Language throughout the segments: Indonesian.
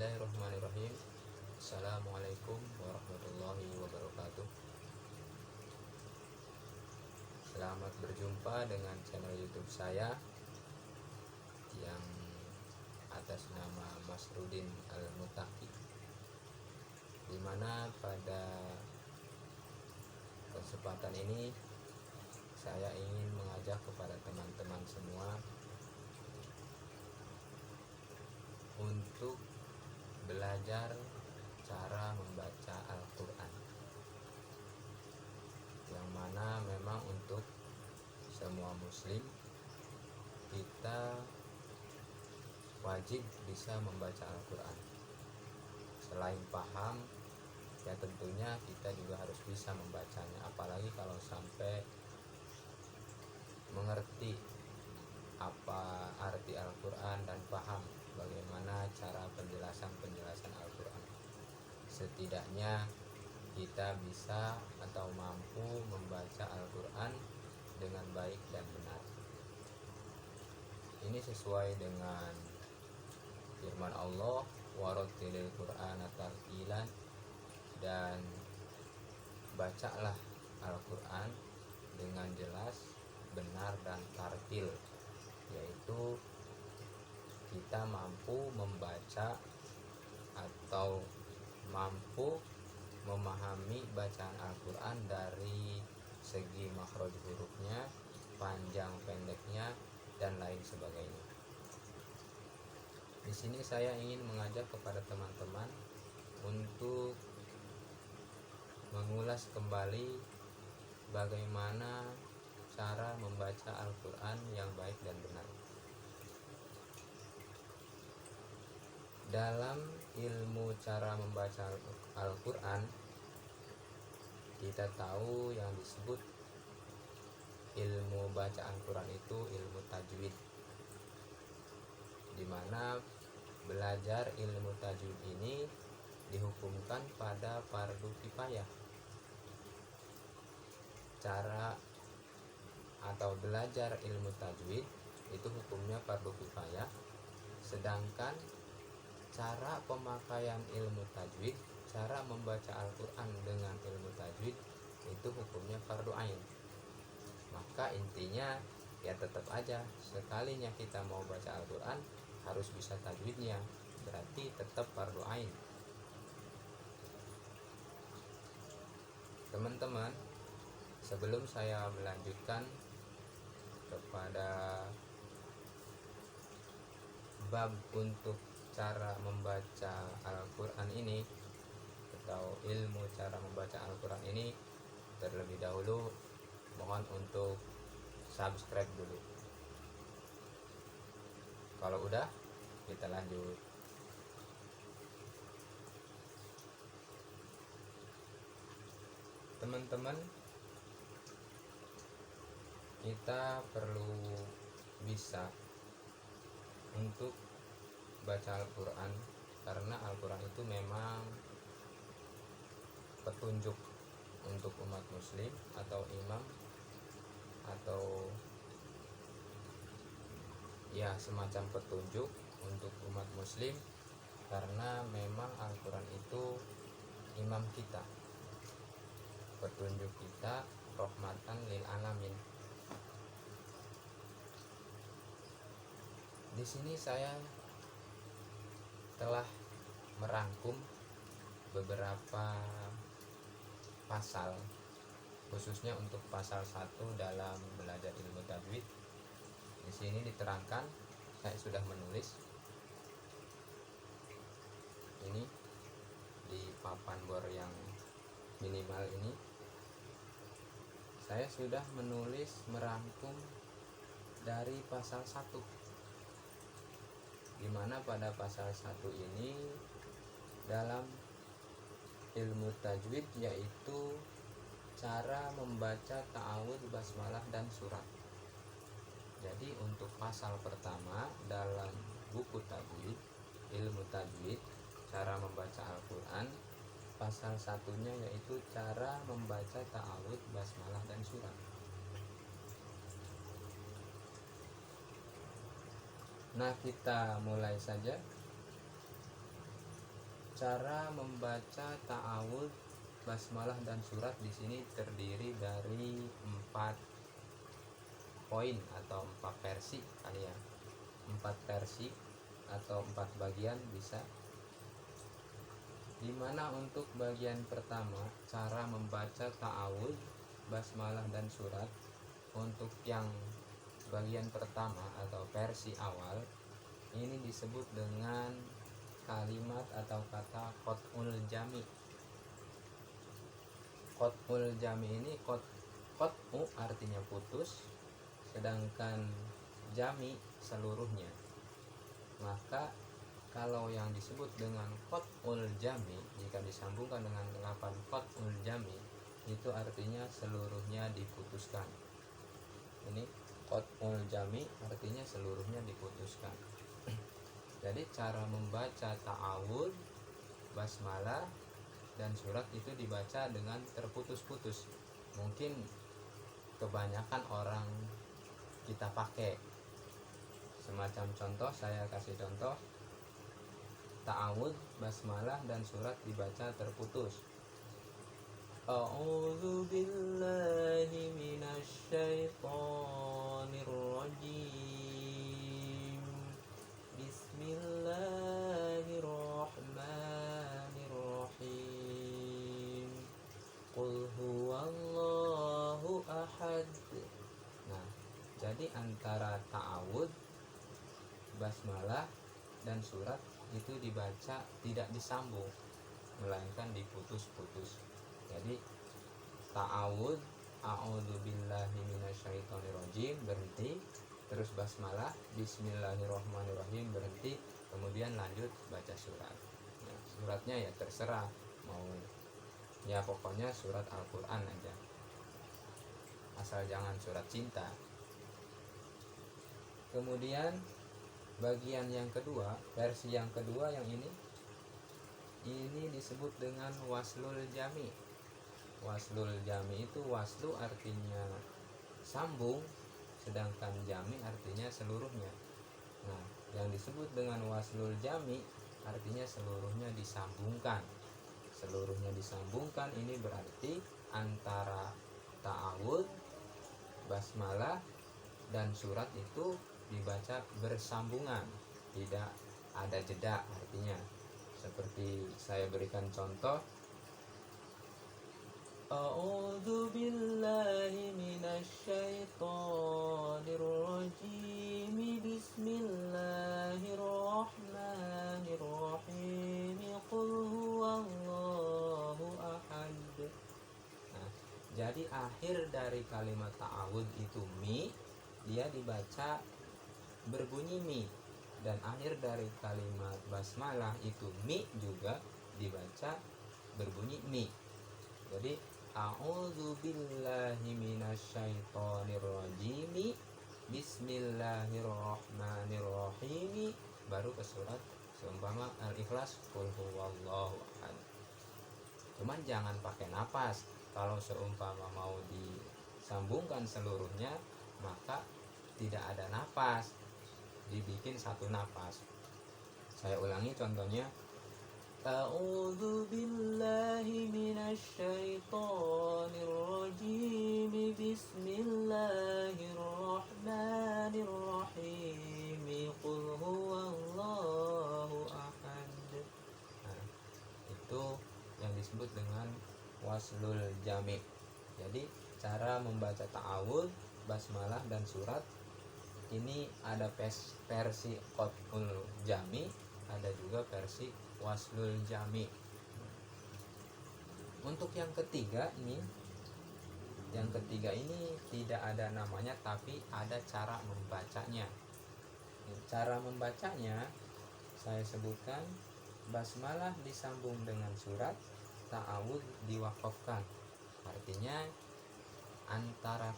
Bismillahirrahmanirrahim. Assalamualaikum warahmatullahi wabarakatuh. Selamat berjumpa dengan channel YouTube saya yang atas nama Masrudin Al-Mutaqi, dimana pada kesempatan ini saya ingin mengajak kepada teman-teman semua untuk belajar cara membaca Al-Quran, yang mana memang untuk semua muslim kita wajib bisa membaca Al-Quran. Selain paham, ya tentunya kita juga harus bisa membacanya, apalagi kalau sampai mengerti apa arti Al-Quran dan paham bagaimana cara penjelasan Al-Quran. Setidaknya kita bisa atau mampu membaca Al-Quran dengan baik dan benar. Ini sesuai dengan firman Allah, warattilil Qur'ana tartilan, dan bacalah Al-Quran dengan jelas, benar, dan tartil, yaitu kita mampu membaca atau mampu memahami bacaan Al-Quran dari segi makhraj hurufnya, panjang pendeknya, dan lain sebagainya. Di sini saya ingin mengajak kepada teman-teman untuk mengulas kembali bagaimana cara membaca Al-Quran yang baik dan benar. Dalam ilmu cara membaca Al-Quran, kita tahu yang disebut ilmu baca Al-Quran itu ilmu tajwid, dimana belajar ilmu tajwid ini dihukumkan pada fardu kifayah. Cara atau belajar ilmu tajwid itu hukumnya fardu kifayah, sedangkan cara pemakaian ilmu tajwid, cara membaca Al-Quran dengan ilmu tajwid itu hukumnya fardu ain. Maka intinya ya tetap aja, sekalinya kita mau baca Al-Quran harus bisa tajwidnya, berarti tetap fardu ain. Teman-teman, sebelum saya melanjutkan kepada bab untuk cara membaca Al-Quran ini atau ilmu cara membaca Al-Quran ini, terlebih dahulu mohon untuk subscribe dulu. Kalau udah, kita lanjut. Teman-teman, kita perlu bisa untuk baca Al-Quran, karena Al-Quran itu memang petunjuk untuk umat muslim atau imam atau ya semacam petunjuk untuk umat muslim, karena memang Al-Quran itu imam kita, petunjuk kita, rahmatan lil alamin. Di sini saya telah merangkum beberapa pasal, khususnya untuk pasal 1 dalam belajar ilmu tajwid. Di sini diterangkan, saya sudah menulis ini di papan bor yang minimal ini. Saya sudah menulis merangkum dari pasal 1, dimana pada pasal 1 ini dalam ilmu tajwid yaitu cara membaca ta'awudz, basmalah, dan surat. Jadi untuk pasal pertama dalam buku tajwid, ilmu tajwid, cara membaca Al-Quran, pasal 1-nya yaitu cara membaca ta'awudz, basmalah, dan surat. Nah, kita mulai saja. Cara membaca ta'awudz, basmalah dan surat di sini terdiri dari 4 poin atau 4 versi kali ya. 4 versi atau 4 bagian bisa. Dimana untuk bagian pertama, cara membaca ta'awudz, basmalah dan surat, untuk yang bagian pertama atau versi awal ini disebut dengan kalimat atau kata qat'ul jami. Qat'ul jami ini qat'u artinya putus, sedangkan jami seluruhnya. Maka kalau yang disebut dengan qat'ul jami, jika disambungkan dengan lafaz qat'ul jami, itu artinya seluruhnya diputuskan. Ini qat'ul jami artinya seluruhnya diputuskan. Jadi cara membaca ta'awudz, basmalah dan surat itu dibaca dengan terputus-putus. Mungkin kebanyakan orang kita pakai semacam contoh, saya kasih contoh. Ta'awudz, basmalah dan surat dibaca terputus. A'udzu billahi minasy syaithanir rajim. Bismillahirrahmanirrahim. Qul huwallahu ahad. Nah, jadi antara ta'awudz, basmalah dan surat itu dibaca tidak disambung, melainkan diputus-putus. Jadi ta'awudz, a'udzu billahi minasyaitonir rajim, berhenti, terus basmalah, bismillahirrahmanirrahim, berhenti, kemudian lanjut baca surat. Nah, suratnya ya terserah, mau ya pokoknya surat Al-Qur'an aja, asal jangan surat cinta. Kemudian bagian yang kedua, versi yang kedua yang ini disebut dengan waslul jami. Waslul jami itu, waslu artinya sambung, sedangkan jami artinya seluruhnya. Nah, yang disebut dengan waslul jami artinya seluruhnya disambungkan. Seluruhnya disambungkan ini berarti antara ta'awudz, basmalah dan surat itu dibaca bersambungan, tidak ada jeda artinya. Seperti saya berikan contoh, A'udzu billahi minasy syaithanir rajim. Bismillahirrahmanirrahim. Qul huwallahu ahad. Nah, jadi akhir dari kalimat ta'awudz itu mi, dia dibaca berbunyi mi, dan akhir dari kalimat basmalah itu mi juga dibaca berbunyi mi. Jadi a'udzu billahi minasyaitonir rajim, bismillahirrahmanirrahim, baru ke surat seumpama Al-Ikhlas, qul huwallahu ahad. Cuman jangan pakai napas. Kalau seumpama mau disambungkan seluruhnya, maka tidak ada napas, dibikin satu napas. Saya ulangi contohnya, A'udzu billahi minasy syaithanir rajim. Bismillahirrahmanirrahim. Qul huwallahu ahad. Nah, itu yang disebut dengan waslul jami. Jadi cara membaca ta'awudz, basmalah dan surat ini ada versi qat'ul jami, ada juga versi waslul jami. Untuk yang ketiga ini tidak ada namanya, tapi ada cara membacanya. Cara membacanya saya sebutkan, basmalah disambung dengan surat, ta'awudz diwaqafkan. Artinya antara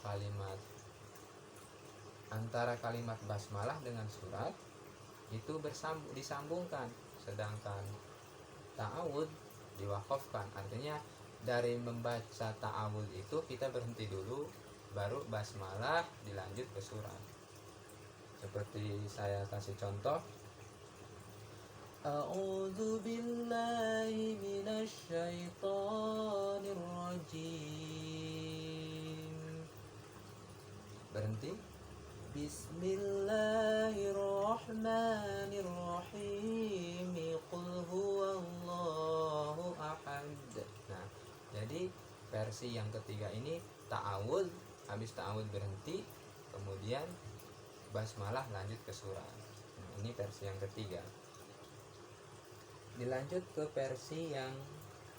kalimat basmalah dengan surat itu disambungkan, sedangkan ta'awudz diwaqafkan. Artinya dari membaca ta'awudz itu kita berhenti dulu, baru basmalah dilanjut ke surat. Seperti saya kasih contoh, A'udzu billahi minasy syaithanir rajim. Berhenti. Bismillahirrahmanirrahim. Qul huwallahu ahad. Nah, jadi versi yang ketiga ini ta'awudz, habis ta'awudz berhenti, kemudian basmalah lanjut ke surat. Nah, ini versi yang ketiga. Dilanjut ke versi yang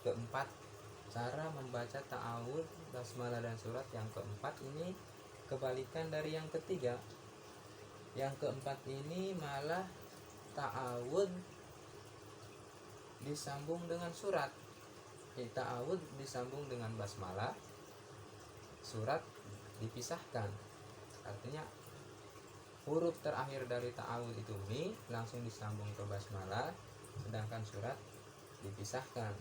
keempat. Cara membaca ta'awudz, basmalah dan surat yang keempat ini kebalikan dari yang ketiga. Yang keempat ini malah ta'awudz disambung dengan surat. Ta'awudz disambung dengan basmalah, surat dipisahkan. Artinya huruf terakhir dari ta'awudz itu mi, langsung disambung ke basmalah, sedangkan surat dipisahkan.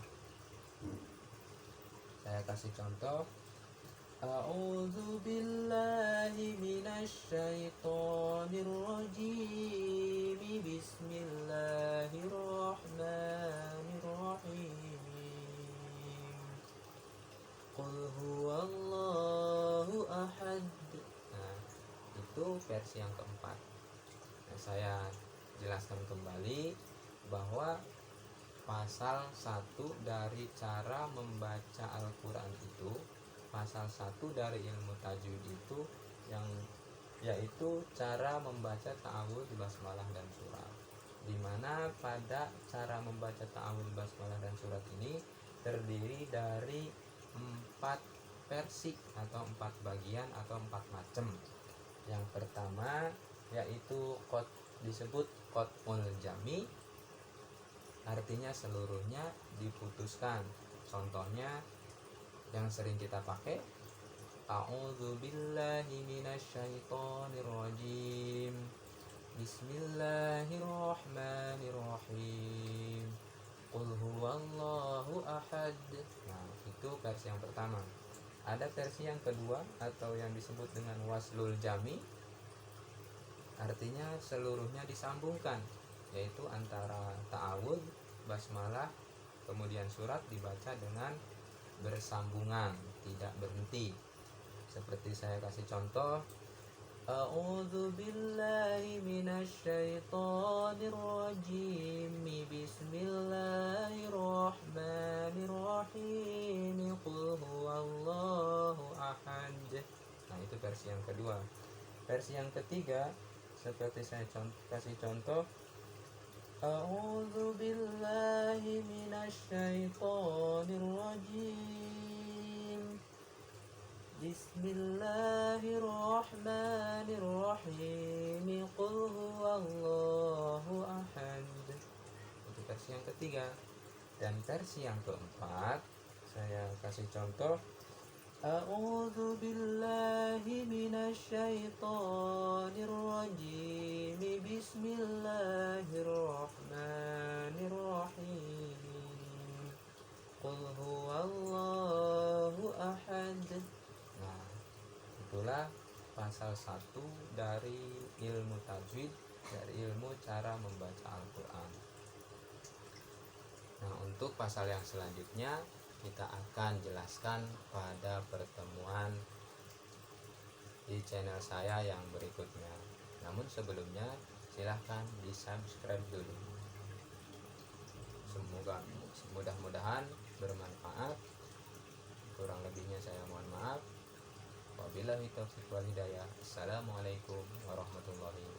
Saya kasih contoh. A'udzu billahi minasy syaithanir rajim. Bismillahirrahmanirrahim. Qul huwallahu ahad. Nah, itu versi yang keempat. Nah, saya jelaskan kembali bahwa pasal 1 dari cara membaca Al-Quran itu, pasal 1 dari ilmu tajwid itu yaitu cara membaca ta'awudz, basmalah dan surat. Dimana pada cara membaca ta'awudz, basmalah dan surat ini terdiri dari 4 versi atau 4 bagian atau 4 macam. Yang pertama yaitu disebut qat'ul jami, artinya seluruhnya diputuskan. Contohnya yang sering kita pakai, a'udzu billahi minasy syaithanir rajim. Bismillahirrahmanirrahim. Qul huwallahu ahad. Nah, itu versi yang pertama. Ada versi yang kedua atau yang disebut dengan waslul jami, artinya seluruhnya disambungkan, yaitu antara ta'awudz, basmalah, kemudian surat dibaca dengan bersambungan, tidak berhenti. Seperti saya kasih contoh, a'udzu billahi minasy syaithanir rajim. Bismillahirrahmanirrahim. Qul huwallahu ahad. Nah, itu versi yang kedua. Versi yang ketiga seperti saya kasih contoh, a'udzu billahi minasy syaithanir rajim. Bismillahirrahmanirrahim. Qul huwallahu ahad. Itu versi yang ketiga. Dan versi yang keempat saya kasih contoh, a'udzu billahi minasy syaithanir rajim. Bismillahirrahmanirrahim. Qul huwallahu ahad. Nah, itulah pasal 1 dari ilmu tajwid, dari ilmu cara membaca Al-Quran. Nah, untuk pasal yang selanjutnya kita akan jelaskan pada pertemuan di channel saya yang berikutnya. Namun sebelumnya silahkan di subscribe dulu. Semoga mudah-mudahan bermanfaat. Kurang lebihnya saya mohon maaf. Wabillahi taufiq wal hidayah. Assalamualaikum warahmatullahi wabarakatuh.